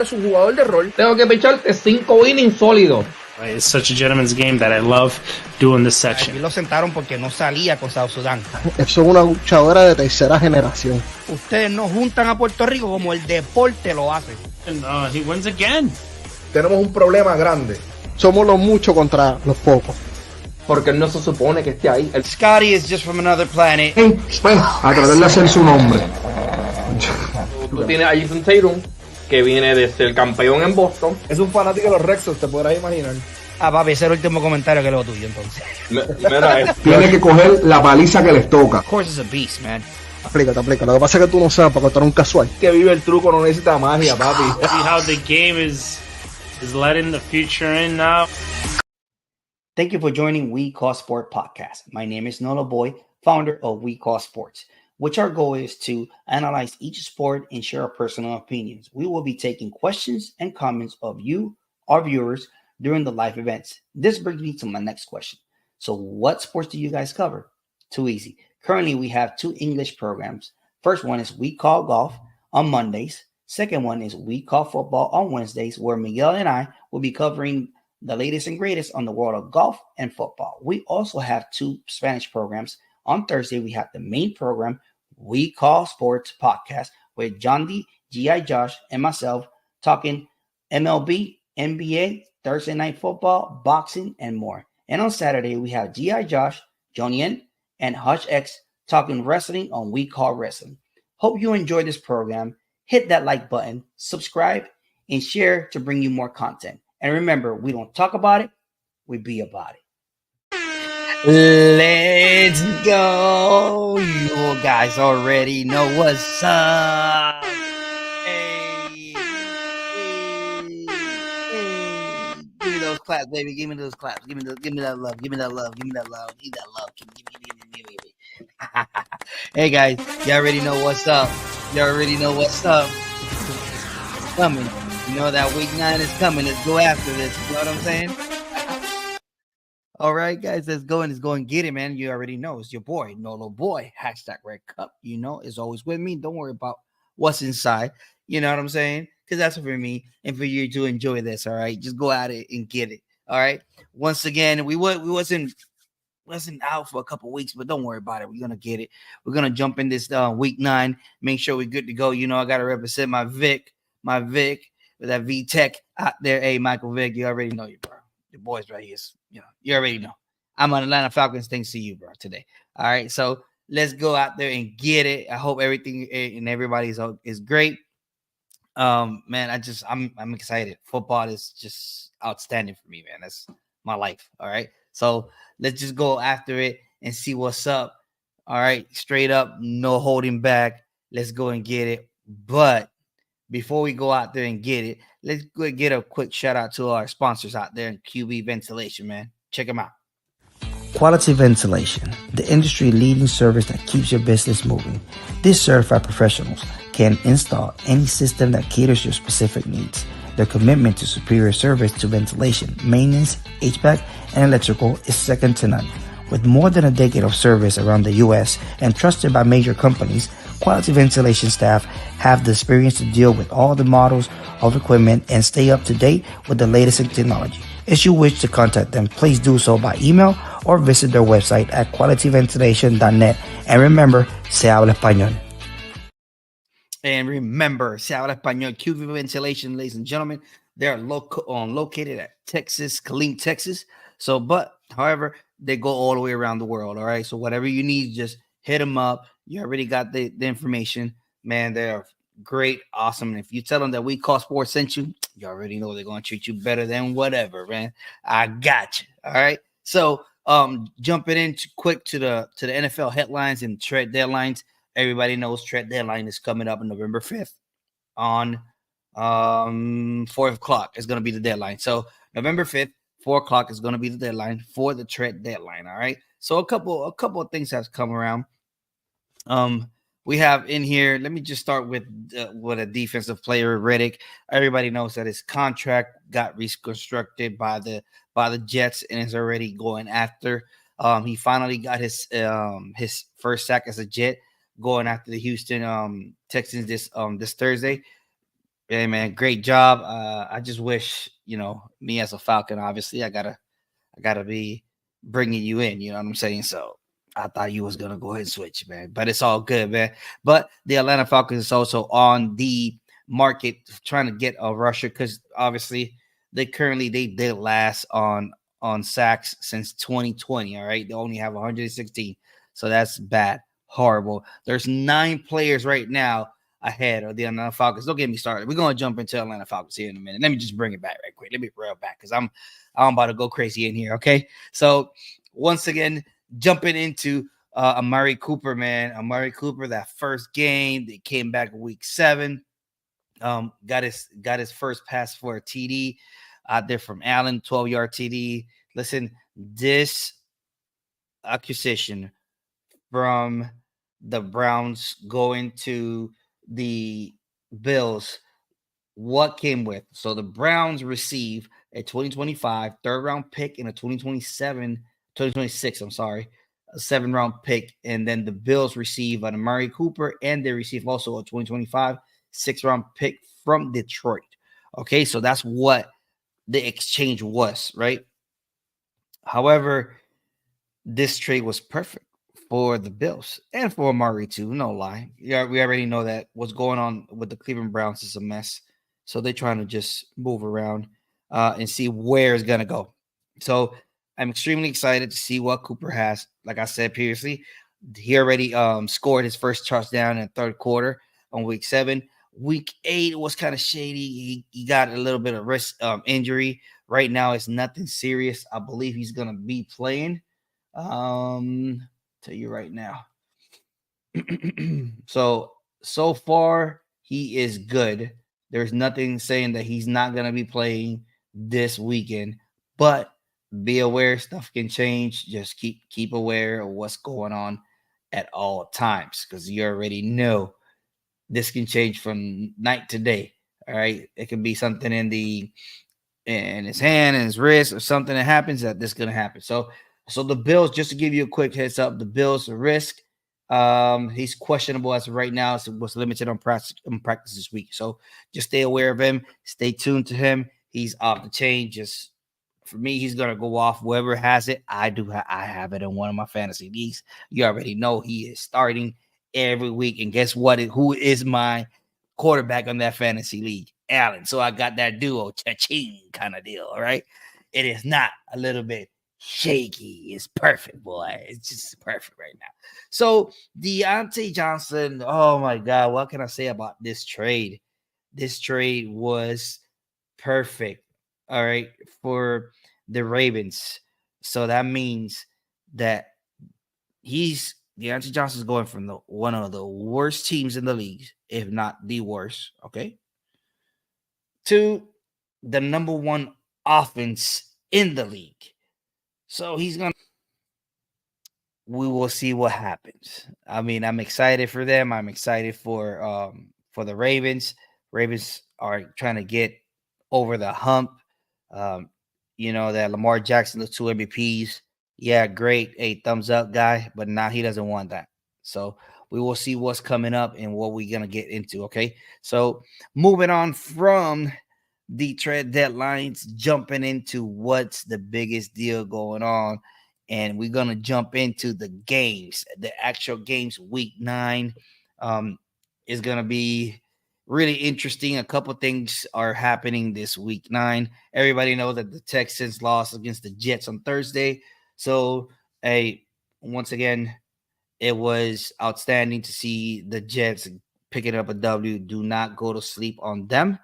es un jugador de rol. Tengo que picharte 5 innings sólidos. It's such a gentleman's game that I love doing this section. Allí lo sentaron porque no salía con South Sudán. Eso es una luchadora de tercera generación. Ustedes no juntan a Puerto Rico como el deporte lo hace. And he wins again. Tenemos un problema grande. Somos los muchos contra los pocos. Porque él no se supone que esté ahí. Scotty is just from another planet. Bueno, a tratar de hacer su nombre. Tú tienes a Jason Tatum, que viene de ser campeón en Boston. Es un fanático de los Red Sox, te podrás imaginar. Ah, papi, ese es el último comentario que leo tuyo, entonces. Tiene que coger la paliza que les toca. Of course, it's a beast, man. Aplícate. Lo que pasa es que tú no sabes porque tú eres un casual. Que vive el truco, no necesita magia, papi. See how the game is letting the future in now. Thank you for joining We Call Sport podcast. My name is Noloboy, founder of We Call Sports, which our goal is to analyze each sport and share our personal opinions. We will be taking questions and comments of you, our viewers, during the live events. This brings me to my next question. So what sports do you guys cover? Too easy. Currently, we have 2 English programs. First one is We Call Golf on Mondays. Second one is We Call Football on Wednesdays, where Miguel and I will be covering the latest and greatest on the world of golf and football. We also have 2 Spanish programs. On Thursday, we have the main program, We Call Sports Podcast, with John D, G.I. Josh, and myself talking MLB, NBA, Thursday Night Football, boxing, and more. And on Saturday, we have G.I. Josh, Johnny N, and Hush X talking wrestling on We Call Wrestling. Hope you enjoy this program. Hit that like button, subscribe, and share to bring you more content. And remember, we don't talk about it, we be about it. Let's go. You guys already know what's up. Hey. Give me those claps, baby. Give me those claps. Give me that love. Give me that love. Give me that love. Give me that love. Give me. Hey guys, you already know what's up. You already know what's up. It's coming. You know that week 9 is coming. Let's go after this. You know what I'm saying? All right, guys, let's go and get it, man. You already know it's your boy, Noloboy. #Red Cup. You know, is always with me. Don't worry about what's inside. You know what I'm saying? Because that's for me and for you to enjoy this. All right, just go at it and get it. All right. Once again, we wasn't out for a couple weeks, but don't worry about it. We're gonna get it. We're gonna jump in this week 9. Make sure we're good to go. You know, I gotta represent my Vic with that V Tech out there. Hey, Michael Vick, you already know you, bro. Your boys right here. You know, you already know. I'm on Atlanta Falcons thanks to you, bro, today. All right, so let's go out there and get it. I hope everything and everybody is great. Man, I'm excited. Football is just outstanding for me, man. That's my life. All right, so let's just go after it and see what's up. All right, straight up, no holding back. Let's go and get it. But before we go out there and get it, let's go get a quick shout out to our sponsors out there in QB Ventilation, man. Check them out. Quality Ventilation, the industry-leading service that keeps your business moving. These certified professionals can install any system that caters your specific needs. Their commitment to superior service to ventilation, maintenance, HVAC, and electrical is second to none. With more than a decade of service around the U.S. and trusted by major companies, Quality Ventilation staff have the experience to deal with all the models of equipment and stay up to date with the latest in technology. If you wish to contact them, please do so by email or visit their website at qualityventilation.net. And remember, se habla español. And remember, se habla español. QV Ventilation, ladies and gentlemen, they're located at Killeen, Texas. However, they go all the way around the world. All right. So whatever you need, just hit them up. You already got the information, man. They're great, awesome. And if you tell them that We Call Sports sent you, you already know they're going to treat you better than whatever, man. I got you. All right. So jumping in quick to the NFL headlines and trade deadlines. Everybody knows trade deadline is coming up on November 5th on 4 o'clock is going to be the deadline. So November 5th, 4 o'clock is going to be the deadline for the trade deadline. All right. So a couple of things have come around. We have in here, let me just start with a defensive player, Reddick. Everybody knows that his contract got reconstructed by the Jets and is already going after. He finally got his first sack as a Jet, going after the Houston Texans this Thursday. Hey man, great job. I just wish, me as a Falcon, obviously, I gotta be bringing you in. You know what I'm saying? So I thought you was gonna go ahead and switch, man. But it's all good, man. But the Atlanta Falcons is also on the market trying to get a rusher because obviously they did last on sacks since 2020. All right, they only have 116, so that's bad, horrible. There's 9 players right now ahead of the Atlanta Falcons. Don't get me started. We're gonna jump into Atlanta Falcons here in a minute. Let me just bring it back right quick. Let me reel back because I'm about to go crazy in here. Okay, so once again, jumping into Amari Cooper, man. Amari Cooper, that first game, they came back week 7. Got his first pass for a TD out there from Allen, 12-yard TD. Listen, this acquisition from the Browns going to the Bills, what came with? So the Browns receive a 2025 third-round pick and a 2026, I'm sorry, a 7th-round pick. And then the Bills receive an Amari Cooper, and they receive also a 2025 6th-round pick from Detroit. Okay, so that's what the exchange was, right? However, this trade was perfect for the Bills and for Amari too. No lie. Yeah, we already know that what's going on with the Cleveland Browns is a mess. So they're trying to just move around and see where it's gonna go. So I'm extremely excited to see what Cooper has. Like I said previously, he already scored his first touchdown in the 3rd quarter on week 7. Week 8 was kind of shady. He got a little bit of wrist injury. Right now, it's nothing serious. I believe he's gonna be playing. Tell you right now. so far he is good. There's nothing saying that he's not going to be playing this weekend, but be aware, stuff can change. Just keep aware of what's going on at all times, because you already know this can change from night to day. All right, it can be something in his hand and his wrist, or something that happens that this is going to happen. So the Bills, just to give you a quick heads up, the Bills risk. He's questionable as of right now. So was limited on practice this week. So just stay aware of him. Stay tuned to him. He's off the chain. Just for me, he's gonna go off. Whoever has it, I do. I have it in one of my fantasy leagues. You already know he is starting every week. And guess what? Who is my quarterback on that fantasy league? Allen. So I got that duo, cha-ching kind of deal. All right. It is not a little bit shaky. It's perfect, boy. It's just perfect right now. So Deontay Johnson, oh my God, what can I say about this trade? This trade was perfect, all right, for the Ravens. So that means that Deontay Johnson is going from one of the worst teams in the league, if not the worst, okay, to the number 1 offense in the league. So we will see what happens. I mean, I'm excited for them. I'm excited for the Ravens. Ravens are trying to get over the hump. That Lamar Jackson, the 2 MVPs. Yeah, great. Hey, thumbs up, guy. But now he doesn't want that. So we will see what's coming up and what we're going to get into, okay? So moving on from the trade deadlines, jumping into what's the biggest deal going on. And we're going to jump into the games. The actual games, week 9 is going to be really interesting. A couple things are happening this week 9. Everybody knows that the Texans lost against the Jets on Thursday. So, once again, it was outstanding to see the Jets picking up a W. Do not go to sleep on them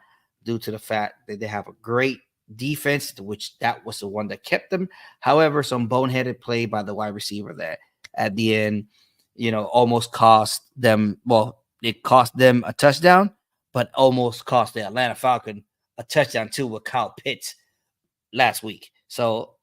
due to the fact that they have a great defense, which that was the one that kept them. However, some boneheaded play by the wide receiver that at the end, almost cost them. Well, it cost them a touchdown, but almost cost the Atlanta Falcons a touchdown too with Kyle Pitts last week. So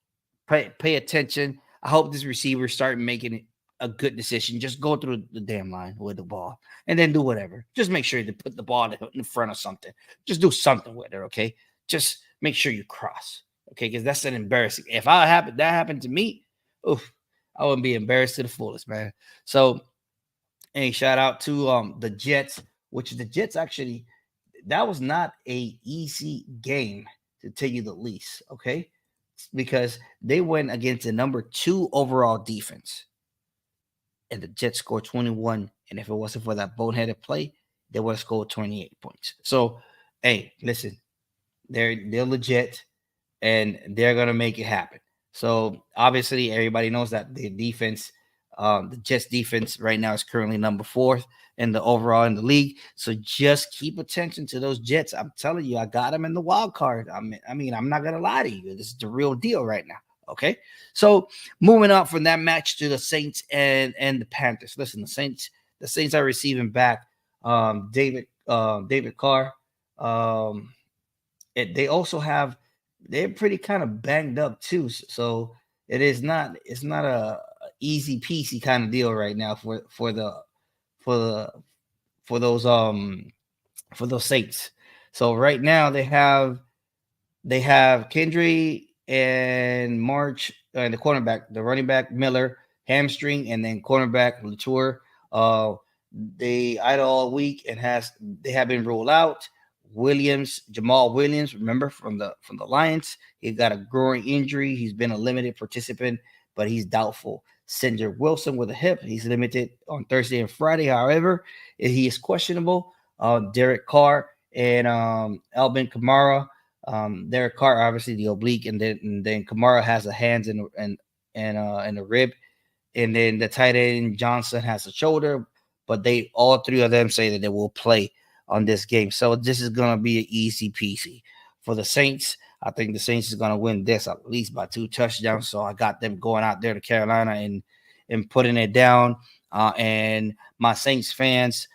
pay attention. I hope this receiver start making a good decision. Just go through the damn line with the ball and then do whatever. Just make sure to put the ball in front of something. Just do something with it, okay? Just make sure you cross, okay? Because that's an embarrassing. If that happened to me, oof, I wouldn't be embarrassed to the fullest, man. So, shout out to the Jets, which the Jets actually that was not a easy game, to tell you the least. Okay, because they went against the number 2 overall defense, and the Jets scored 21. And if it wasn't for that boneheaded play, they would have scored 28 points. So, hey, listen, they're legit, and they're gonna make it happen. So obviously, everybody knows that the defense, the Jets defense right now is currently number 4th in the overall in the league. So just keep attention to those Jets. I'm telling you, I got them in the wild card. I mean, I'm not gonna lie to you. This is the real deal right now. Okay, so moving up from that match to the Saints and the Panthers. Listen, the Saints are receiving back David Carr. They also have, they're pretty kind of banged up too. So it's not a easy peasy kind of deal right now for those Saints. So right now they have Kendry and March and the cornerback, the running back Miller hamstring, and then cornerback Latour. They idle all week and they have been ruled out. Jamal Williams, remember from the Lions, he got a groin injury. He's been a limited participant, but he's doubtful. Cedric Wilson with a hip, he's limited on Thursday and Friday. However, he is questionable. Derek Carr and Alvin Kamara. Derek Carr, obviously the oblique, and then Kamara has a hands and a rib, and then the tight end Johnson has a shoulder. But all 3 of them say that they will play on this game. So this is going to be an easy peasy for the Saints. I think the Saints is going to win this at least by 2 touchdowns. So I got them going out there to Carolina and putting it down. And my Saints fans,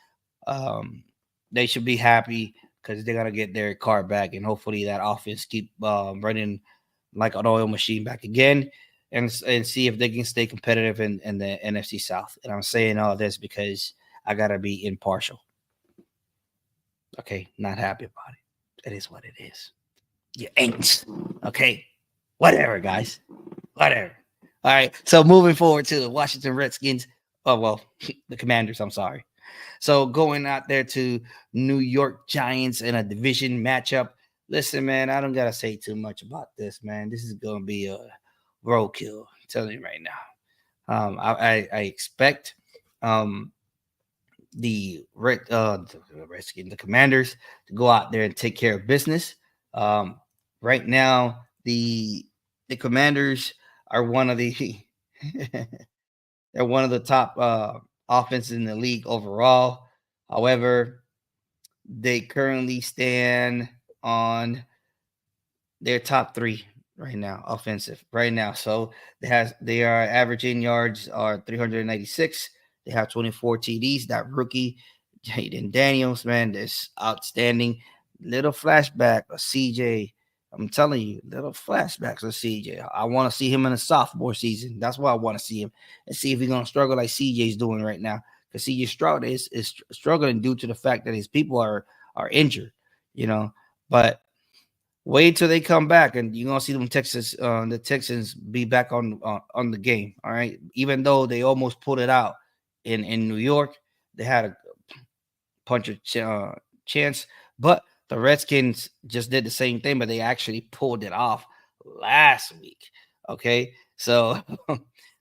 they should be happy because they're going to get their car back. And hopefully that offense keep running like an oil machine back again, and see if they can stay competitive in the NFC South. And I'm saying all this because I got to be impartial. Okay, not happy about it. It is what it is. You ain't. Okay, whatever, guys. Whatever. All right, so moving forward to the Washington Redskins. Oh, well, the Commanders, I'm sorry. So going out there to New York Giants in a division matchup. Listen, man, I don't got to say too much about this, man. This is going to be a roadkill. I'm telling you right now. I expect the Redskins, the Commanders, to go out there and take care of business. Right now, the Commanders are one of the they're one of the top offenses in the league overall. However, they currently stand on their top 3 right now, offensive right now. So they are averaging yards are 396. They have 24 TDs. That rookie, Jaden Daniels, man, that's outstanding. Little flashback of CJ. I'm telling you, little flashbacks of CJ. I want to see him in a sophomore season. That's why I want to see him and see if he's going to struggle like CJ's doing right now. Because CJ Stroud is struggling due to the fact that his people are injured, But wait till they come back, and you're gonna see them the Texans be back on the game. All right, even though they almost pulled it out in New York, they had a punch chance, but the Redskins just did the same thing, but they actually pulled it off last week. Okay, so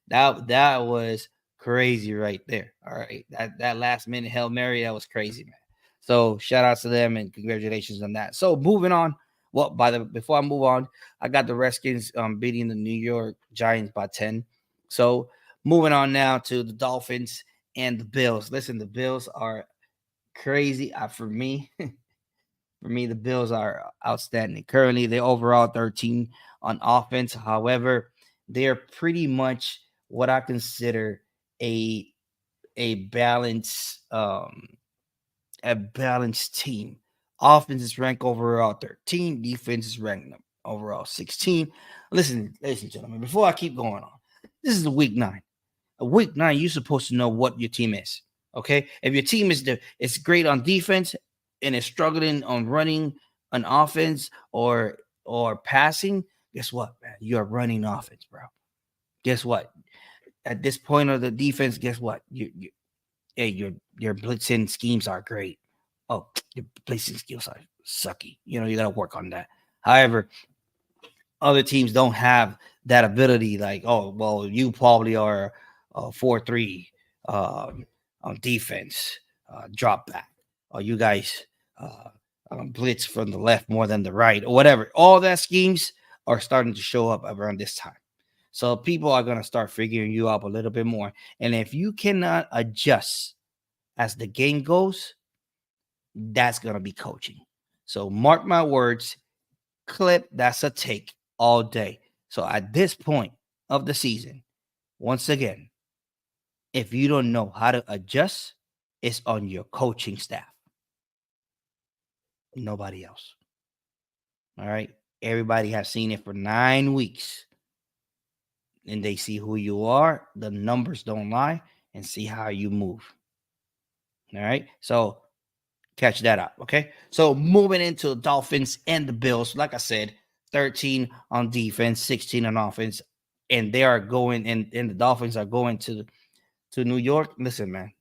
that was crazy right there. All right, that last minute Hail Mary, that was crazy, man. So shout out to them and congratulations on that. So moving on. Well, before I move on, I got the Redskins beating the New York Giants by 10. So moving on now to the Dolphins and the Bills. Listen, the Bills are crazy. For me, the Bills are outstanding. Currently, they're overall 13 on offense. However, they are pretty much what I consider a balanced team. Offense is ranked overall 13. Defense is ranked overall 16. Listen, ladies and gentlemen, before I keep going on, this is a week 9. A week 9, you're supposed to know what your team is. Okay? If your team is great on defense and is struggling on running an offense or passing, guess what, man? You're running offense, bro. Guess what? At this point of the defense, guess what? Your blitzing schemes are great. oh, your placing skills are sucky. You got to work on that. However, other teams don't have that ability. Like, oh, well, you probably are 4-3 on defense, drop back, or you guys blitz from the left more than the right, or whatever. All that schemes are starting to show up around this time. So people are going to start figuring you out a little bit more. And if you cannot adjust as the game goes, that's going to be coaching. So mark my words, clip, that's a take all day. So at this point of the season, once again, if you don't know how to adjust, it's on your coaching staff. Nobody else. All right. Everybody has seen it for 9 weeks. And they see who you are. The numbers don't lie, and see how you move. All right. So catch that up. Okay. So moving into the Dolphins and the Bills, like I said, 13 on defense, 16 on offense, and they are going, and the Dolphins are going to New York. Listen, man,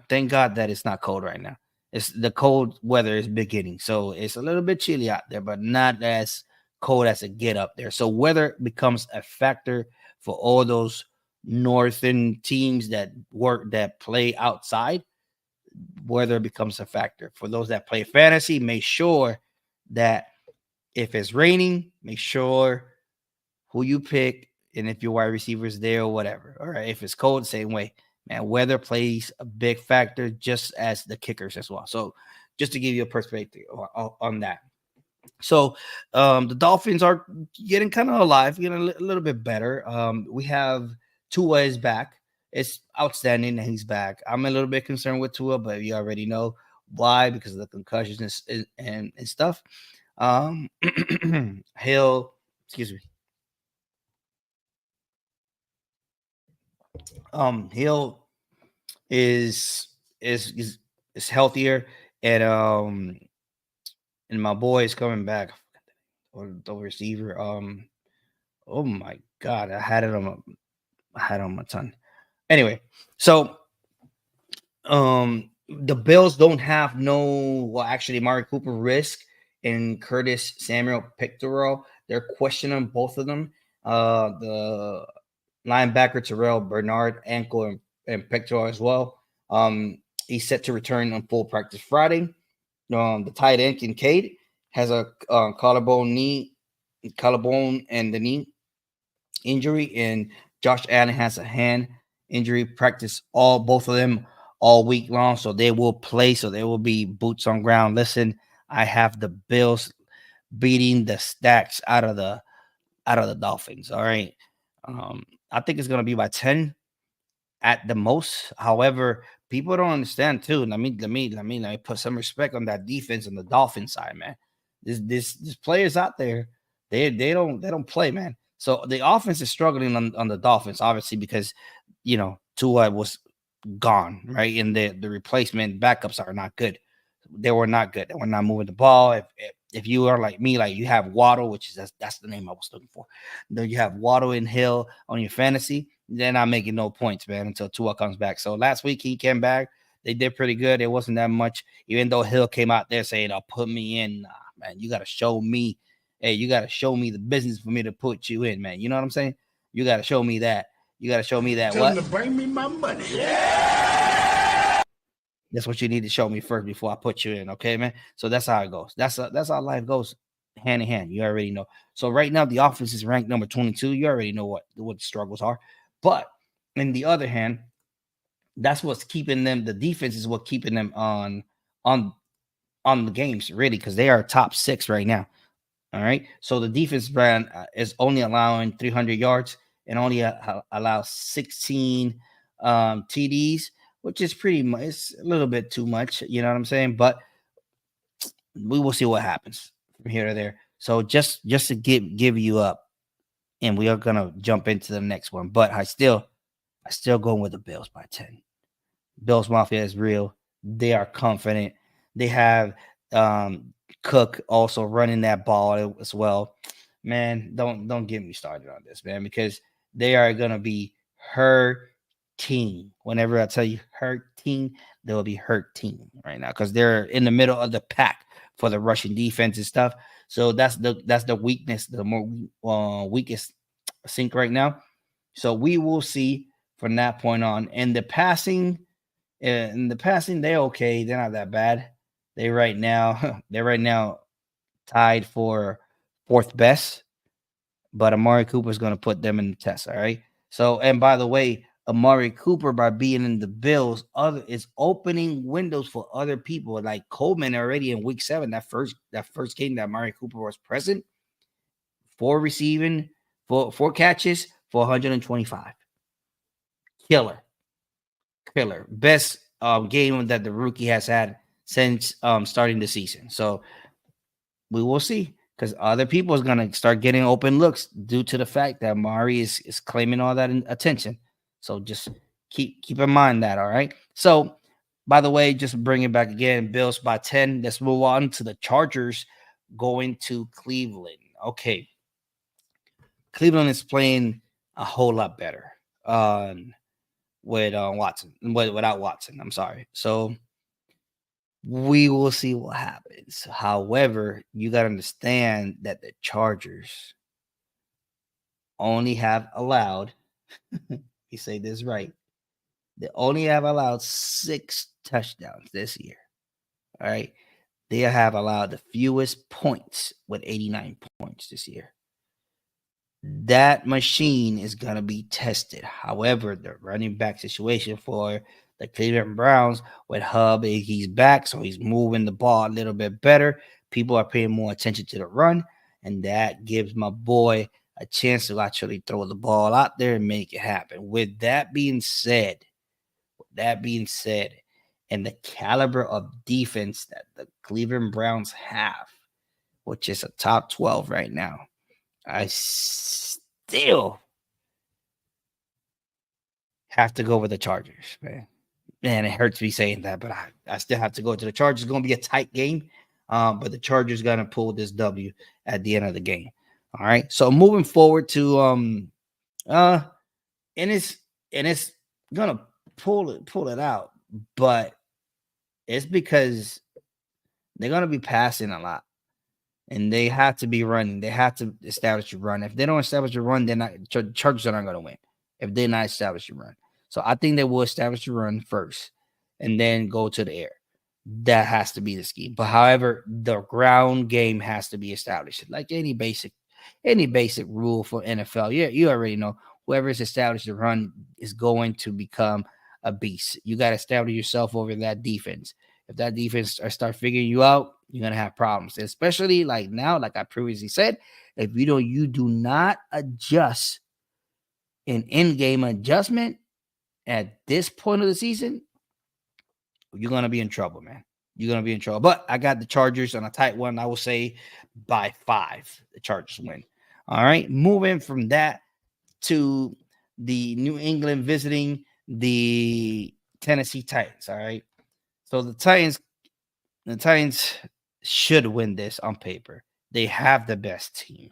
thank God that it's not cold right now. It's the cold weather is beginning, so it's a little bit chilly out there, but not as cold as it get up there. So weather becomes a factor for all those northern teams that play outside. Weather becomes a factor for those that play fantasy. Make sure that if it's raining, make sure who you pick, and if your wide receiver is there or whatever. All right. If it's cold, same way. Man, weather plays a big factor, just as the kickers as well. So just to give you a perspective on that. So the Dolphins are getting kind of alive, getting a little bit better. We have Tua is back. It's outstanding that he's back. I'm a little bit concerned with Tua, but you already know why, because of the concussions and stuff. Hill, excuse me. Hill is healthier, and my boy is coming back. Or the receiver. Oh my God, I had it on my tongue. Anyway, so the Bills don't have actually Amari Cooper risk and Curtis Samuel Pictorial. They're questioning both of them. The linebacker Terrell Bernard, ankle and pectoral as well. He's set to return on full practice Friday. The tight end Kincaid has a collarbone and the knee injury, and Josh Allen has a hand injury. Practice both of them all week long, so they will play. So they will be boots on ground. Listen, I have the Bills beating the stacks out of the Dolphins. All right. I think it's gonna be by 10 at the most. However, people don't understand too. Let me put some respect on that defense on the Dolphin side, man. This players out there, they don't play, man. So the offense is struggling on the Dolphins, obviously, because Tua was gone, right? And the replacement backups are not good. They were not good. They were not moving the ball. If you are like me, like you have Waddle, which is that's the name I was looking for. Then you have Waddle and Hill on your fantasy. They're not making no points, man, until Tua comes back. So last week he came back. They did pretty good. It wasn't that much, even though Hill came out there saying, "I'll put me in." Nah, man, you got to show me. Hey, you got to show me the business for me to put you in, man. You know what I'm saying? You got to show me that. You got to show me that. Tell what? them to bring me my money. That's what you need to show me first before I put you in, okay, man? So that's how it goes. That's how life goes, hand in hand. You already know. So right now the offense is ranked number 22. You already know what the struggles are. But on the other hand, that's what's keeping them. The defense is what keeping them on the games, really, because they are top 6 right now. All right. So the defense brand is only allowing 300 yards and only allows 16 TDs, which is pretty much, it's a little bit too much. You know what I'm saying? But we will see what happens from here to there. So just to give you up, and we are gonna jump into the next one. But I still going with the Bills by 10. Bills Mafia is real. They are confident. They have Cook also running that ball as well. Man, don't get me started on this, man, because they are gonna be hurt hurting. Whenever I tell you hurting, they will be hurting right now because they're in the middle of the pack for the Russian defense and stuff. So that's the weakness, the more weakest sink right now. So we will see from that point on. And the passing, they're okay. They're not that bad. They're right now tied for fourth best, but Amari Cooper is going to put them in the test. All right. So, and by the way, Amari Cooper, by being in the Bills, is opening windows for other people like Coleman already in week 7. That first game that Amari Cooper was present, 4 receiving, 4 catches for 125. Killer. Best game that the rookie has had since starting the season. So we will see, because other people is gonna start getting open looks due to the fact that Mari is claiming all that attention. So just keep in mind that. All right. So by the way, just bring it back again. Bills by 10. Let's move on to the Chargers going to Cleveland. Okay. Cleveland is playing a whole lot better with Watson, without Watson. I'm sorry. So we will see what happens. However, you got to understand that the Chargers only have allowed, you say this right, they only have allowed 6 touchdowns this year. All right. They have allowed the fewest points with 89 points this year. That machine is going to be tested. However, the running back situation for the Cleveland Browns with Hub, he's back, so he's moving the ball a little bit better. People are paying more attention to the run, and that gives my boy a chance to actually throw the ball out there and make it happen. With that being said, and the caliber of defense that the Cleveland Browns have, which is a top 12 right now, I still have to go with the Chargers, man. Man, it hurts me saying that, but I still have to go to the Chargers. It's going to be a tight game, but the Chargers going to pull this W at the end of the game. All right. So moving forward to and it's gonna pull it out, but it's because they're gonna be passing a lot. And they have to be running. They have to establish a run. If they don't establish a run, they're not. Chargers are not going to win if they're not establish a run. So I think they will establish a run first, and then go to the air. That has to be the scheme. But however, the ground game has to be established, like any basic rule for NFL. Yeah, you already know. Whoever is established a run is going to become a beast. You got to establish yourself over that defense. If that defense start figuring you out, you're gonna have problems. Especially like now, like I previously said, if you do not adjust an in-game adjustment at this point of the season, you're gonna be in trouble, man. You're gonna be in trouble. But I got the Chargers on a tight one. I will say by 5, the Chargers win. All right, moving from that to the New England visiting the Tennessee Titans. All right. So the Titans should win this on paper. They have the best team.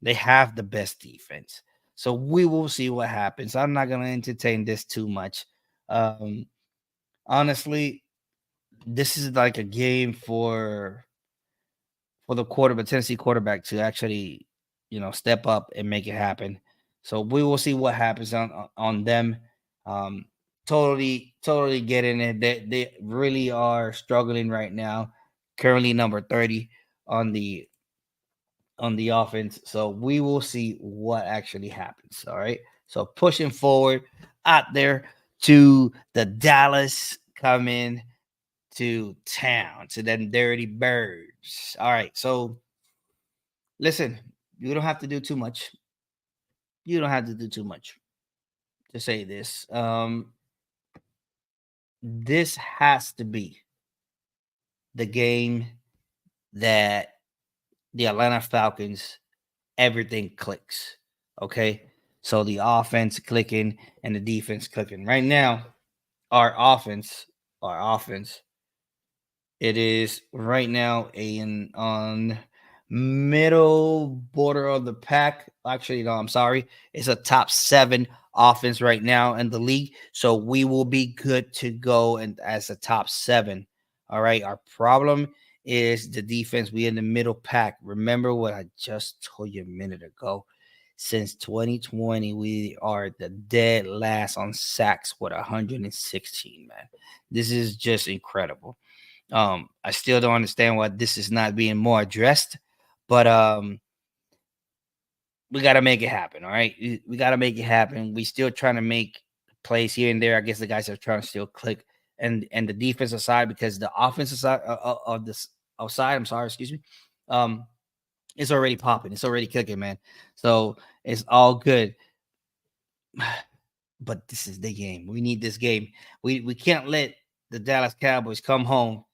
They have the best defense. So we will see what happens. I'm not going to entertain this too much. Honestly, this is like a game for the Tennessee quarterback to actually, step up and make it happen. So we will see what happens on them. Totally getting it. They really are struggling right now. Currently number 30 on the offense. So we will see what actually happens. All right. So pushing forward out there to the Dallas coming to town, to them dirty birds. All right. So listen, you don't have to do too much. To say this. This has to be the game that the Atlanta Falcons, everything clicks. Okay. So the offense clicking and the defense clicking. Right now, our offense, it is right now on middle border of the pack. Actually, no, I'm sorry. It's a top 7 offense right now in the league. So we will be good to go and as a top 7. All right. Our problem is the defense. We in the middle pack. Remember what I just told you a minute ago. Since 2020, we are the dead last on sacks with 116, man. This is just incredible. I still don't understand why this is not being more addressed, but we got to make it happen. All right. We got to make it happen. We still trying to make plays here and there. I guess the guys are trying to still click and the defensive side, because the offensive side of this outside, I'm sorry, excuse me. It's already popping. It's already cooking, man. So it's all good. But this is the game. We need this game. We can't let the Dallas Cowboys come home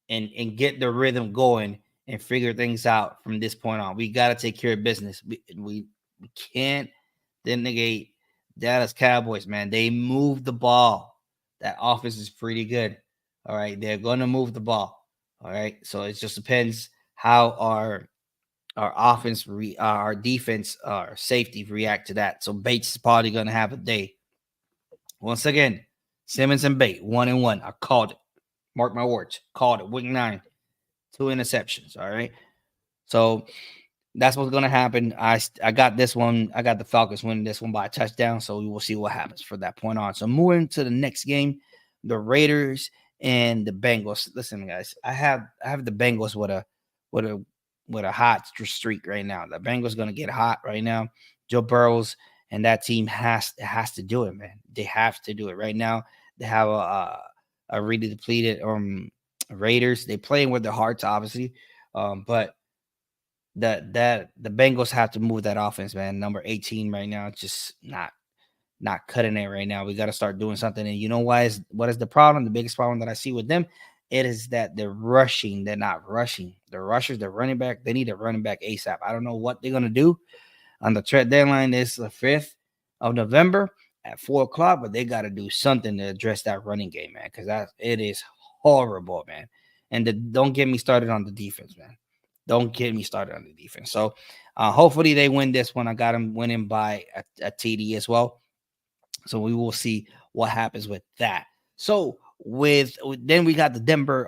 and get the rhythm going and figure things out from this point on. We got to take care of business. We can't negate Dallas Cowboys, man. They move the ball. That offense is pretty good. All right. They're going to move the ball. All right. So it just depends how our offense, our defense, our safety react to that. So Bates is probably going to have a day. Once again, Simmons and Bates, 1-1. I called it. Mark my words. Called it. Week 9. 2 interceptions. All right. So that's what's going to happen. I got this one. I got the Falcons winning this one by a touchdown. So we will see what happens from that point on. So moving to the next game, the Raiders and the Bengals. Listen, guys, I have the Bengals with a hot streak right now. The Bengals going to get hot right now. Joe Burrows and that team has to do it, man. They have to do it right now. They have a really depleted Raiders. They playing with their hearts, obviously, but the Bengals have to move that offense, man. Number 18 right now, just not cutting it right now. We got to start doing something. And you know what is the problem? The biggest problem that I see with them, it is that they're rushing. They're not rushing. The rushers, the running back, they need a running back ASAP. I don't know what they're going to do on the trade deadline. Is the 5th of November at 4:00, but they got to do something to address that running game, man, because it is horrible, man. And don't get me started on the defense, man. Don't get me started on the defense. So hopefully they win this one. I got them winning by a TD as well. So we will see what happens with that. So then we got the Denver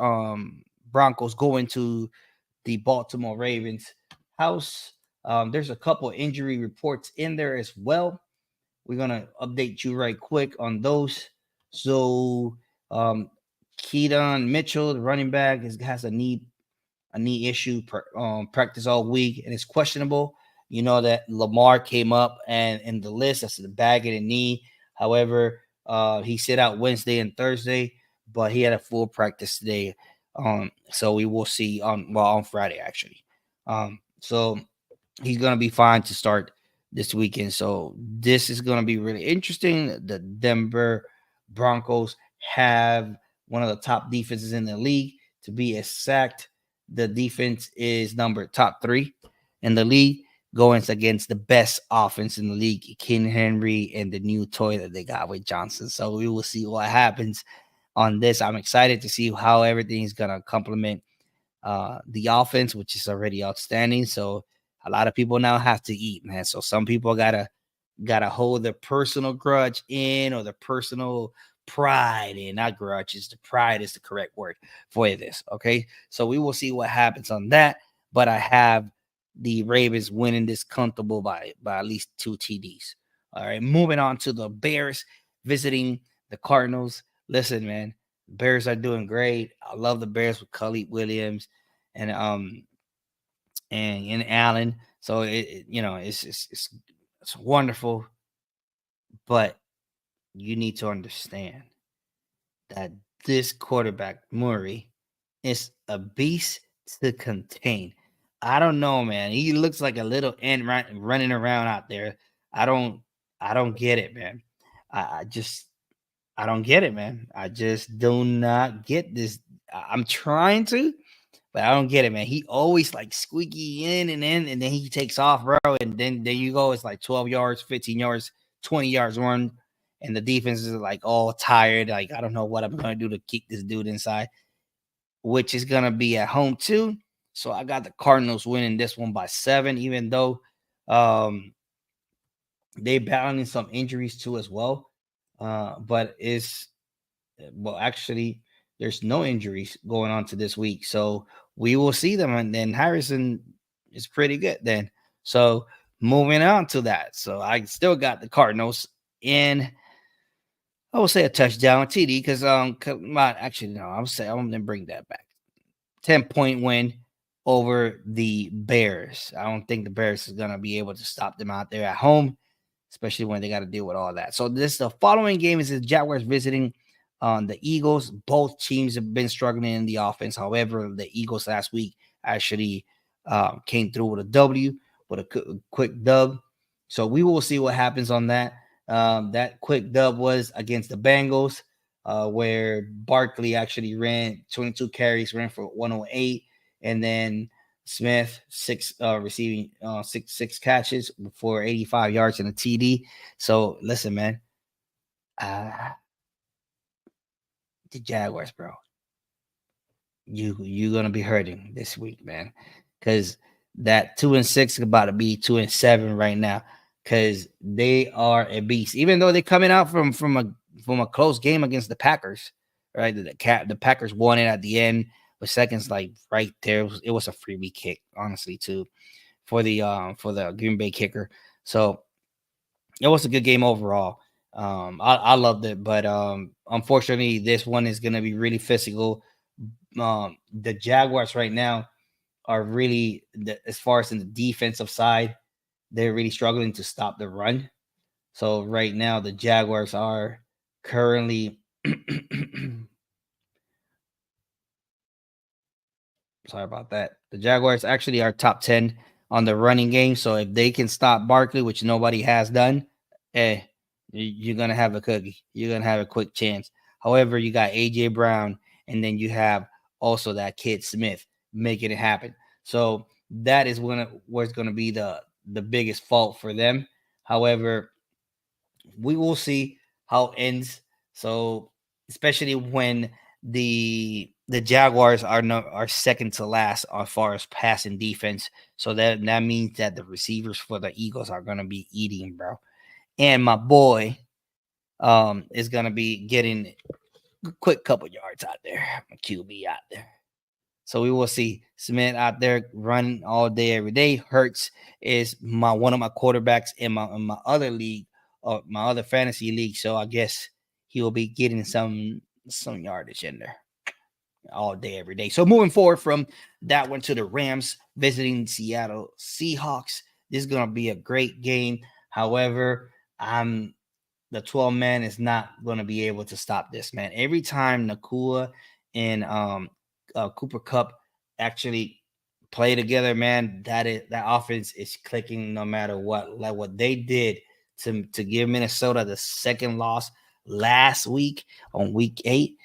Broncos going to the Baltimore Ravens house. There's a couple injury reports in there as well. We're gonna update you right quick on those. So Keaton Mitchell, the running back, has a knee issue. Practice all week and it's questionable. You know that Lamar came up and in the list that's the bag and the knee. However, he sit out Wednesday and Thursday, but he had a full practice today. So we will see on Friday actually. So he's gonna be fine to start this weekend. So this is gonna be really interesting. The Denver Broncos have one of the top defenses in the league. To be exact, the defense is number top 3 in the league, going against the best offense in the league, King Henry, and the new toy that they got with Johnson. So we will see what happens on this. I'm excited to see how everything is gonna complement the offense, which is already outstanding. So a lot of people now have to eat, man. So some people gotta hold their personal grudge in, or the personal pride in. Not grudge, is the pride is the correct word for this. Okay, so we will see what happens on that. But I have the Ravens winning this comfortable by at least 2 TDs. All right, moving on to the Bears visiting the Cardinals. Listen, man, Bears are doing great. I love the Bears with Khalid Williams and Allen. So it's wonderful, but you need to understand that this quarterback Murray is a beast to contain. I don't know, man. He looks like a little ant running around out there. I don't get it, man. I don't get it, man. I just do not get this. I'm trying to, but I don't get it, man. He always like squeaky in, and then he takes off, bro. And then there you go. It's like 12 yards, 15 yards, 20 yards run. And the defense is like all tired. Like, I don't know what I'm going to do to keep this dude inside, which is going to be at home too. So I got the Cardinals winning this one by 7, even though they battling some injuries too as well. But actually, there's no injuries going on to this week, so we will see them. And then Harrison is pretty good then. So moving on to that, so I still got the Cardinals in. I will say a touchdown TD because actually no, I'm gonna bring that back. 10-point win over the Bears. I don't think the Bears is gonna be able to stop them out there at home, especially when they got to deal with all that. So the following game is the Jaguars visiting the Eagles. Both teams have been struggling in the offense. However, the Eagles last week actually came through with a W, with a quick dub. So we will see what happens on that. That quick dub was against the Bengals, where Barkley actually ran 22 carries, ran for 108, and then Smith receiving six catches for 85 yards and a TD. So listen, man, the Jaguars, bro, you're gonna be hurting this week, man, because that 2-6 is about to be 2-7 right now, because they are a beast. Even though they're coming out from a close game against the Packers, right? The Packers won it at the end with seconds like right there. It was a freebie kick, honestly, too, for the Green Bay kicker. So it was a good game overall. I loved it, but unfortunately, this one is gonna be really physical. The Jaguars right now are really, as far as in the defensive side, they're really struggling to stop the run. So right now, the Jaguars are currently sorry about that. The Jaguars actually are top 10 on the running game. So if they can stop Barkley, which nobody has done, you're gonna have a cookie. You're gonna have a quick chance. However, you got AJ Brown, and then you have also that kid Smith making it happen. So that is what's gonna be the biggest fault for them. However, we will see how it ends. So especially when the Jaguars are second to last as far as passing defense. So that means that the receivers for the Eagles are gonna be eating, bro. And my boy is gonna be getting a quick couple yards out there. My QB out there. So we will see Smith out there running all day, every day. Hurts is one of my quarterbacks in my other league, or my other fantasy league. So I guess he will be getting some yardage in there all day, every day. So moving forward from that one to the Rams visiting Seattle Seahawks. This is gonna be a great game. However, the 12-man is not going to be able to stop this, man. Every time Nakua and Cooper Kupp actually play together, man, that offense is clicking no matter what. Like what they did to give Minnesota the second loss last week on week 8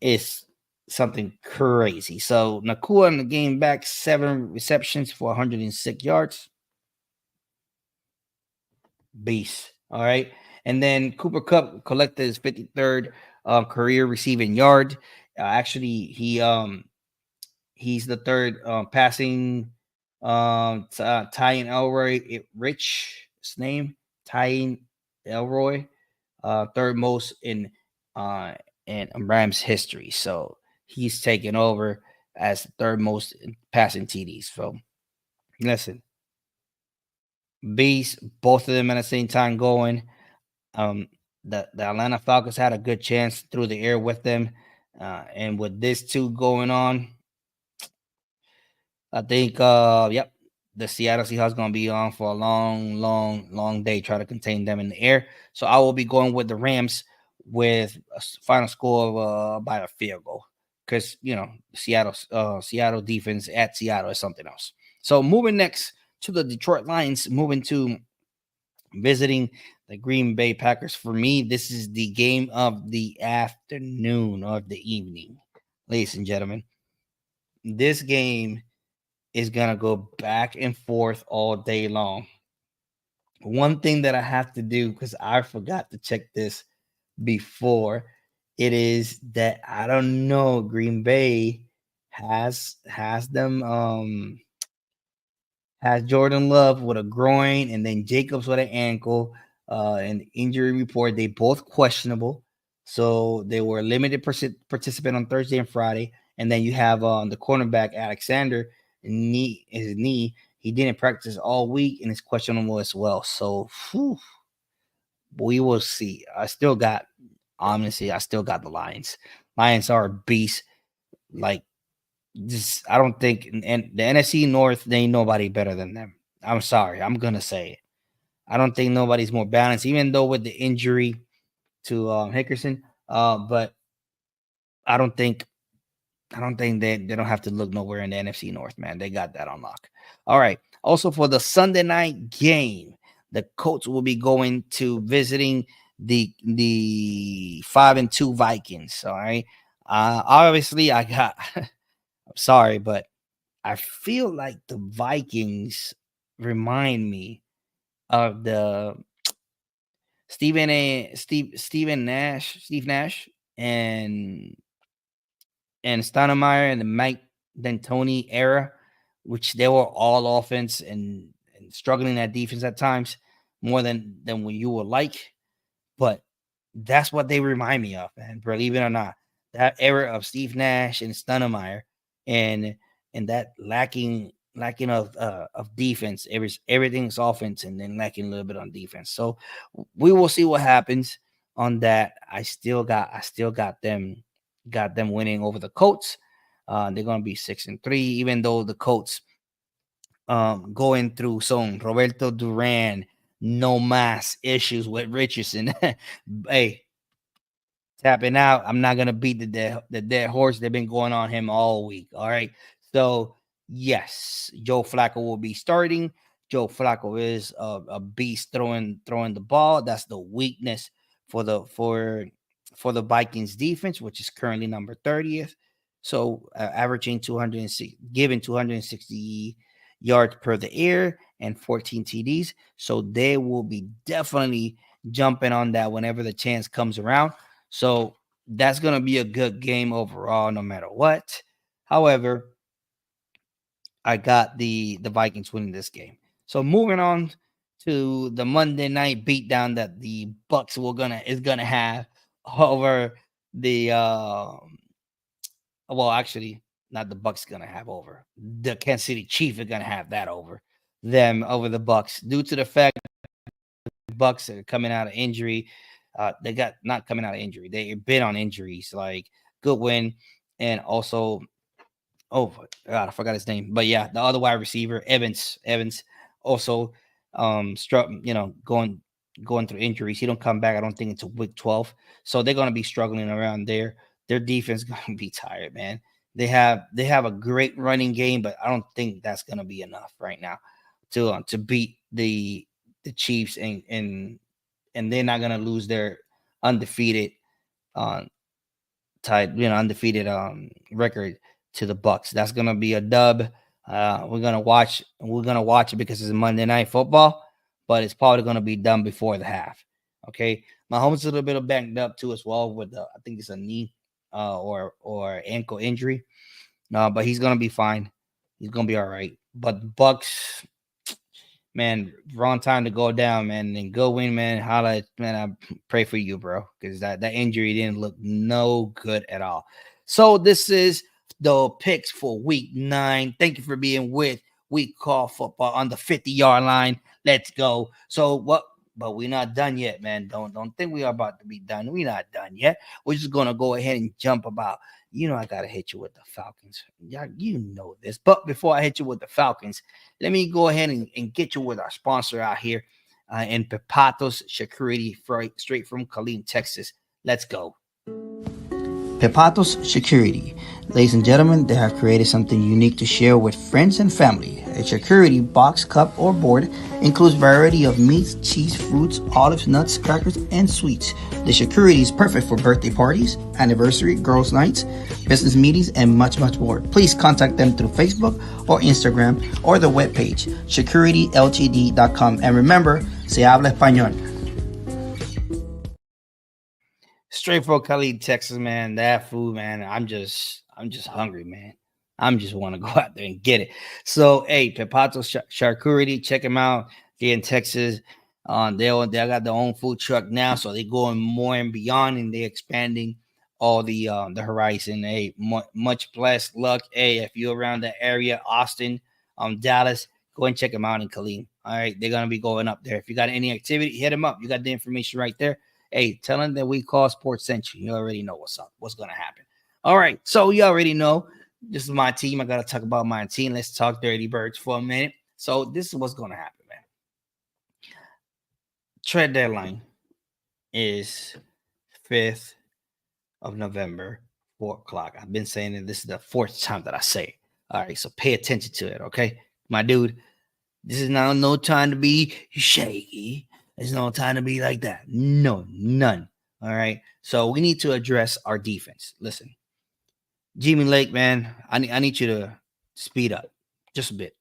is something crazy. So Nakua in the game back, 7 receptions for 106 yards. Beast. All right. And then Cooper Kupp collected his 53rd career receiving yard. Actually, he's the third passing Tyan Elroy his name Tyan Elroy, third most in Rams history. So he's taken over as the third most in passing TDs. So listen, beast, both of them at the same time going. The Atlanta Falcons had a good chance through the air with them, and with this two going on, I think the Seattle Seahawks going to be on for a long day trying to contain them in the air. So I will be going with the Rams with a final score of by a field goal, because Seattle defense at Seattle is something else. So moving next to the Detroit Lions, moving to visiting the Green Bay Packers. For me, this is the game of the afternoon, of the evening, ladies and gentlemen. This game is going to go back and forth all day long. One thing that I have to do, because I forgot to check this before, it is that I don't know, Green Bay has them has Jordan Love with a groin, and then Jacobs with an ankle. And the injury report, they both questionable. So they were limited participant on Thursday and Friday. And then you have the cornerback Alexander, his knee. He didn't practice all week and is questionable as well. So we will see. I still got the Lions. Lions are a beast. Like, just I don't think, and the NFC North, there ain't nobody better than them. I'm sorry, I'm gonna say it. I don't think nobody's more balanced, even though with the injury to Hickerson. But I don't think they don't have to look nowhere in the NFC North, man. They got that on lock. All right. Also for the Sunday night game, the Colts will be going to visiting the 5-2 Vikings. All right. Obviously, I got. I'm sorry, but I feel like the Vikings remind me of the Steve Nash and Stoudemire and the Mike D'Antoni era, which they were all offense and struggling at defense at times more than when you would like. But that's what they remind me of, man. Believe it or not, that era of Steve Nash and Stoudemire and that lacking of defense. Everything's offense and then lacking a little bit on defense. So we will see what happens on that. I still got them winning over the Colts. They're gonna be 6-3, even though the Colts going through some Roberto Duran no mass issues with Richardson. Hey, tapping out. I'm not gonna beat the dead horse. They've been going on him all week. All right. So yes, Joe Flacco will be starting. Joe Flacco is a beast throwing the ball. That's the weakness for the Vikings defense, which is currently number 30th. So averaging 260 yards per the air and 14 TDs. So they will be definitely jumping on that whenever the chance comes around. So that's going to be a good game overall, no matter what. However, I got the Vikings winning this game. So moving on to the Monday night beatdown that the Bucks is gonna have over the well, actually, not the Bucks gonna have over. The Kansas City Chiefs are gonna have that over the Bucks due to the fact Bucks are coming out of injury. They got not coming out of injury. They've been on injuries. Like Goodwin and also, oh God, I forgot his name. But yeah, the other wide receiver, Evans, also struck. Going through injuries. He don't come back. I don't think until week 12. So they're gonna be struggling around there. Their defense is gonna be tired, man. They have a great running game, but I don't think that's gonna be enough right now to beat the Chiefs and they're not gonna lose their undefeated record to the Bucks. That's gonna be a dub. We're gonna watch it because it's Monday Night Football, but it's probably gonna be done before the half. Okay, Mahomes is a little bit banged up too as well with I think it's a knee or ankle injury. But he's gonna be fine. He's gonna be all right. But Bucks, man, wrong time to go down, man, and go win, man. Holla, man, I pray for you, bro, because that injury didn't look no good at all. So this is the picks for week 9. Thank you for being with We Call Football on the 50-yard line. Let's go. So what? But we're not done yet, man. Don't think we are about to be done. We're not done yet. We're just gonna go ahead and jump about. I gotta hit you with the Falcons. Yeah, you know this. But before I hit you with the Falcons, let me go ahead and get you with our sponsor out here in Pepatos Security, straight from Killeen, Texas. Let's go. Pepatos Security. Ladies and gentlemen, they have created something unique to share with friends and family. A security box, cup, or board includes variety of meats, cheese, fruits, olives, nuts, crackers, and sweets. The security is perfect for birthday parties, anniversary, girls' nights, business meetings, and much, much more. Please contact them through Facebook or Instagram or the webpage, securityltd.com. And remember, se habla español. Straight from Killeen, Texas, man. That food, man. I'm just hungry, man. I'm just want to go out there and get it. So, hey, Pepato Charcuterie, check them out. They're in Texas. They got their own food truck now, so they're going more and beyond, and they're expanding all the horizon. Hey, much blessed luck. Hey, if you're around the area, Austin, Dallas, go and check them out in Killeen. All right, they're gonna be going up there. If you got any activity, hit them up. You got the information right there. Hey, tell them that we call Sports Century. You already know what's up. What's gonna happen. All right, so you already know this is my team. I gotta talk about my team. Let's talk Dirty Birds for a minute. So this is what's gonna happen, man. Trade deadline is 5th of November, 4 o'clock. I've been saying it. This is the 4th time that I say it. All right, so pay attention to it, okay? My dude, this is now no time to be shaky. There's no time to be like that. No, none. All right, so we need to address our defense. Listen, Jimmy Lake, man, I need you to speed up just a bit.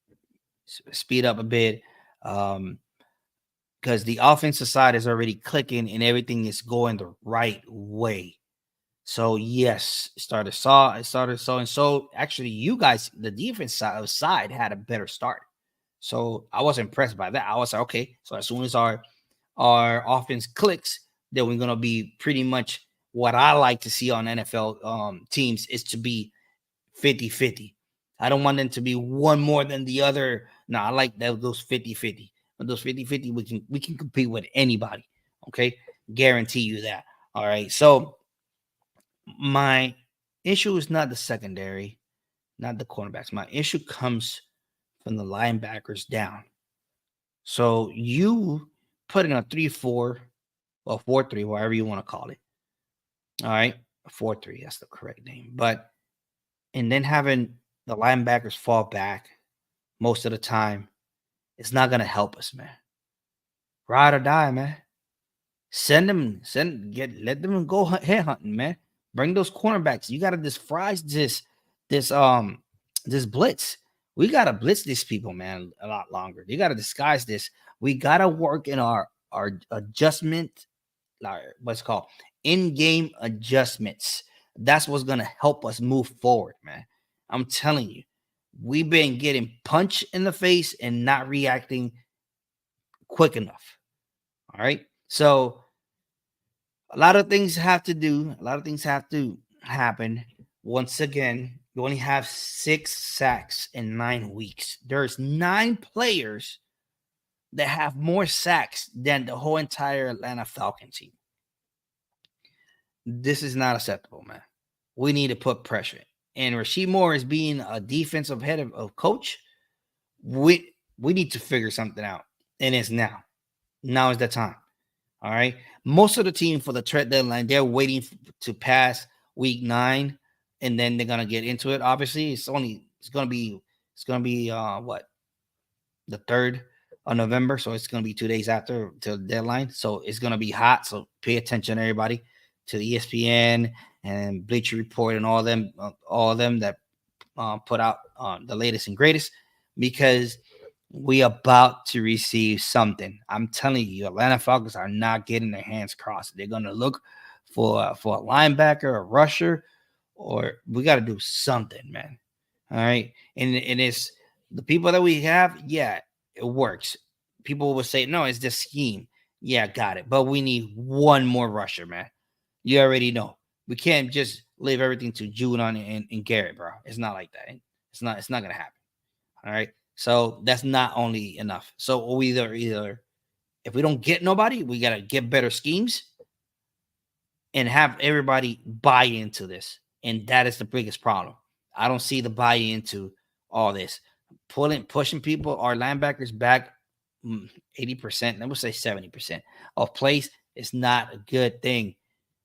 Speed up a bit. Because the offensive side is already clicking and everything is going the right way. So yes, it started so and so. Actually, you guys, the defense side had a better start. So I was impressed by that. I was like, okay, so as soon as our offense clicks, then we're gonna be pretty much what I like to see on NFL teams is to be 50-50. I don't want them to be one more than the other. No, I like those 50-50. With those 50-50, we can compete with anybody. Okay, guarantee you that. All right. So my issue is not the secondary, not the cornerbacks. My issue comes from the linebackers down. So you put in a 3-4 or 4-3, whatever you want to call it. All right, 4-3. That's the correct name. But and then having the linebackers fall back most of the time, it's not gonna help us, man. Ride or die, man. Let them go head hunting, man. Bring those cornerbacks. You gotta disguise this blitz. We gotta blitz these people, man, a lot longer. You gotta disguise this. We gotta work in our adjustment, what's called in-game adjustments. That's what's gonna help us move forward, man. I'm telling you, we've been getting punched in the face and not reacting quick enough. All right. So a lot of things have to happen. Once again, you only have 6 sacks in 9 weeks. There's 9 players that have more sacks than the whole entire Atlanta Falcon team. This is not acceptable, man. We need to put pressure. And Rasheed Morris being a defensive head of coach, we need to figure something out. And it's now. Now is the time. All right. Most of the team for the trade deadline, they're waiting to pass week 9, and then they're gonna get into it. Obviously, it's gonna be what, the 3rd of November, so it's gonna be 2 days after the deadline. So it's gonna be hot. So pay attention, everybody, to the ESPN and Bleacher Report and all of them that put out the latest and greatest, because we about to receive something. I'm telling you, Atlanta Falcons are not getting their hands crossed. They're gonna look for a linebacker, a rusher, or we got to do something, man. All right, and it's the people that we have. Yeah, it works. People will say, no, it's the scheme. Yeah, got it. But we need one more rusher, man. You already know. We can't just leave everything to Judon and Garrett, bro. It's not like that. It's not gonna happen. All right. So that's not only enough. So we either if we don't get nobody, we gotta get better schemes and have everybody buy into this. And that is the biggest problem. I don't see the buy into all this. Pushing people, our linebackers back 80%, I would say 70% of plays is not a good thing.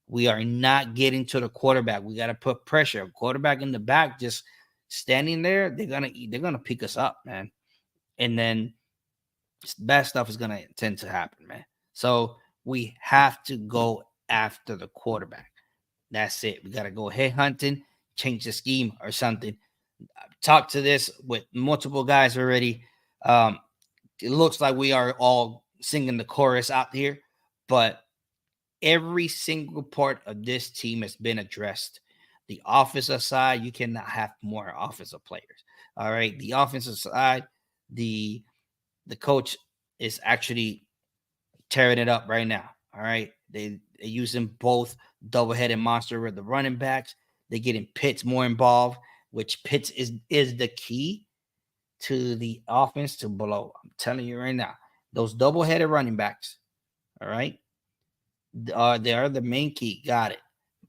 We are not getting to the quarterback. We got to put pressure. Quarterback in the back, just standing there, they're gonna pick us up, man. And then bad stuff is gonna tend to happen, man. So we have to go after the quarterback. That's it. We gotta go head hunting, change the scheme or something. I've talked to this with multiple guys already. It looks like we are all singing the chorus out here, but every single part of this team has been addressed. The offensive side, you cannot have more offensive players. All right. The offensive side, the coach is actually tearing it up right now. All right. They're using both double-headed monster with the running backs. They're getting Pitts more involved, which Pitts is the key to the offense to blow. I'm telling you right now, those double-headed running backs, all right, they are the main key. Got it.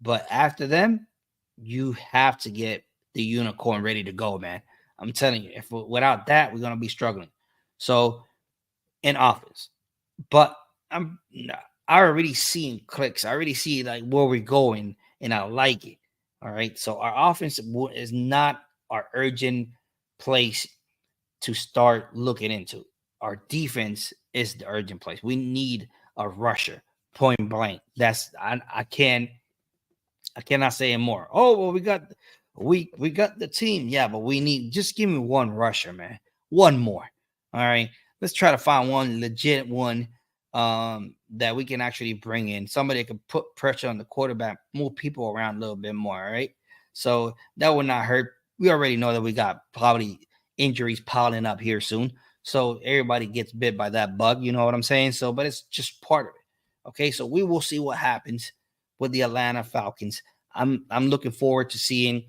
But after them, you have to get the unicorn ready to go, man. I'm telling you, if without that, we're gonna be struggling. So in offense, but I already seeing clicks. I already see like where we're going, and I like it. All right. So our offense is not our urgent place to start looking into. Our defense is the urgent place. We need a rusher, point blank. That's I cannot say it more. Oh well, we got the team. Yeah, but we need just give me one rusher, man. One more. All right. Let's try to find one legit one that we can actually bring in. Somebody that can put pressure on the quarterback, move people around a little bit more. All right. So that would not hurt. We already know that we got probably injuries piling up here soon. So everybody gets bit by that bug. You know what I'm saying? So, but it's just part of it. Okay. So we will see what happens with the Atlanta Falcons. I'm looking forward to seeing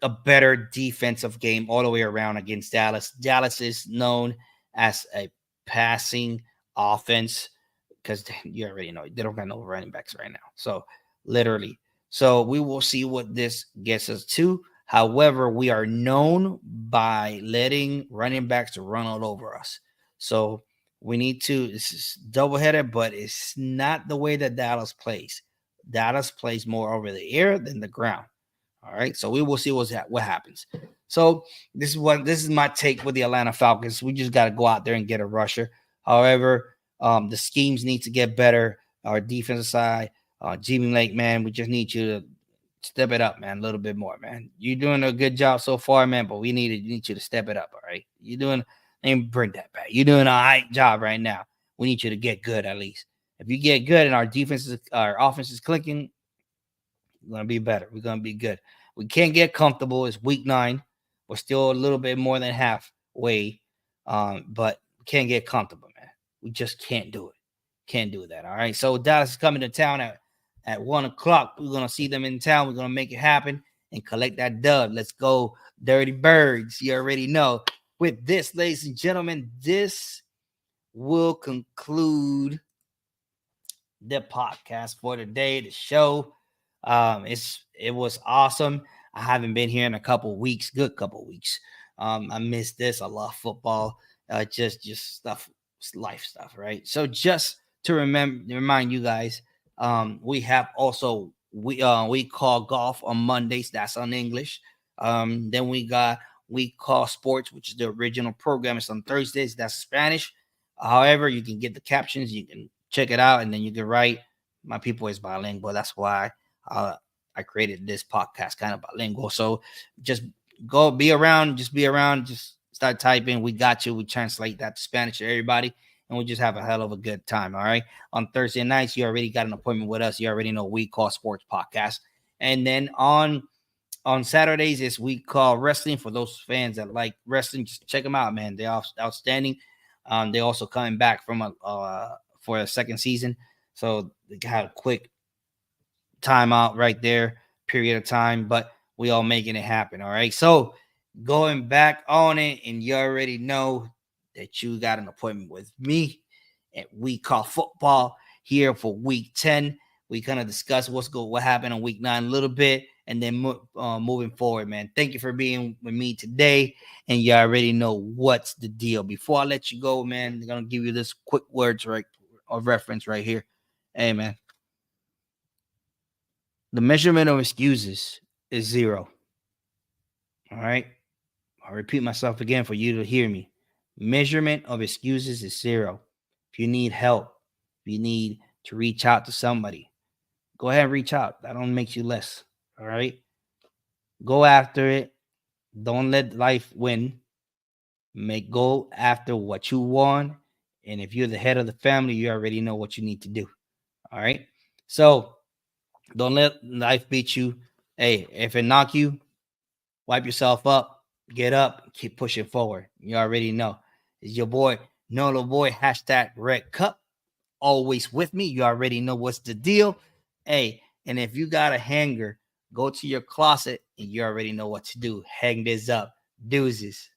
a better defensive game all the way around against Dallas. Dallas is known as a passing offense because you already know they don't got no running backs right now. So literally, so we will see what this gets us to. However, we are known by letting running backs run all over us. So we need to, this is double-headed, but it's not the way that Dallas plays. Dallas plays more over the air than the ground. All right. So we will see what happens. So this is my take with the Atlanta Falcons. We just got to go out there and get a rusher. However, the schemes need to get better. Our defensive side, Jimmy Lake, man, we just need you to step it up, man, a little bit more, man. You're doing a good job so far, man, but we need you to step it up. All right. You're doing, and bring that back. You're doing a high job right now. We need you to get good at least. If you get good and our offense is clicking, we're going to be better. We're going to be good. We can't get comfortable. It's week 9. We're still a little bit more than halfway, but we can't get comfortable, man. We just can't do it. Can't do that, all right? So Dallas is coming to town at 1 o'clock. We're going to see them in town. We're going to make it happen and collect that dub. Let's go, Dirty Birds. You already know. With this, ladies and gentlemen, this will conclude the podcast for today, the show. It was awesome. I haven't been here in a good couple weeks. I missed this. I love football. Just stuff, life stuff, right? So just to remind you guys, we have also we call golf on Mondays. That's on English. Then we call sports, which is the original program. It's on Thursdays. That's Spanish. However, you can get the captions. You can check it out, and then you can write. My people is bilingual. That's why I created this podcast, kind of bilingual. So just be around, just start typing. We got you. We translate that to Spanish to everybody, and we just have a hell of a good time. All right. On Thursday nights, you already got an appointment with us. You already know We Call Sports Podcast. And then on Saturdays is We Call Wrestling. For those fans that like wrestling, just check them out, man. They're outstanding. They also coming back from for a second season. So they got a quick timeout right there, period of time, but we all making it happen. All right. So going back on it, and you already know that you got an appointment with me at We Call Football here for week 10. We kind of discuss what happened on week 9 a little bit, and then moving forward, man. Thank you for being with me today, and you already know what's the deal. Before I let you go, man, I'm gonna give you this quick words of reference right here. Hey, man, the measurement of excuses is 0. All right, I'll repeat myself again for you to hear me. Measurement of excuses is 0. If you need help, if you need to reach out to somebody, go ahead and reach out. That don't make you less. All right. Go after it. Don't let life win. Go after what you want. And if you're the head of the family, you already know what you need to do. All right. So don't let life beat you. Hey, if it knock you, wipe yourself up, get up, keep pushing forward. You already know. It's your boy, Noloboy, hashtag Red Cup. Always with me. You already know what's the deal. Hey, and if you got a hanger, go to your closet and you already know what to do. Hang this up. Deuces.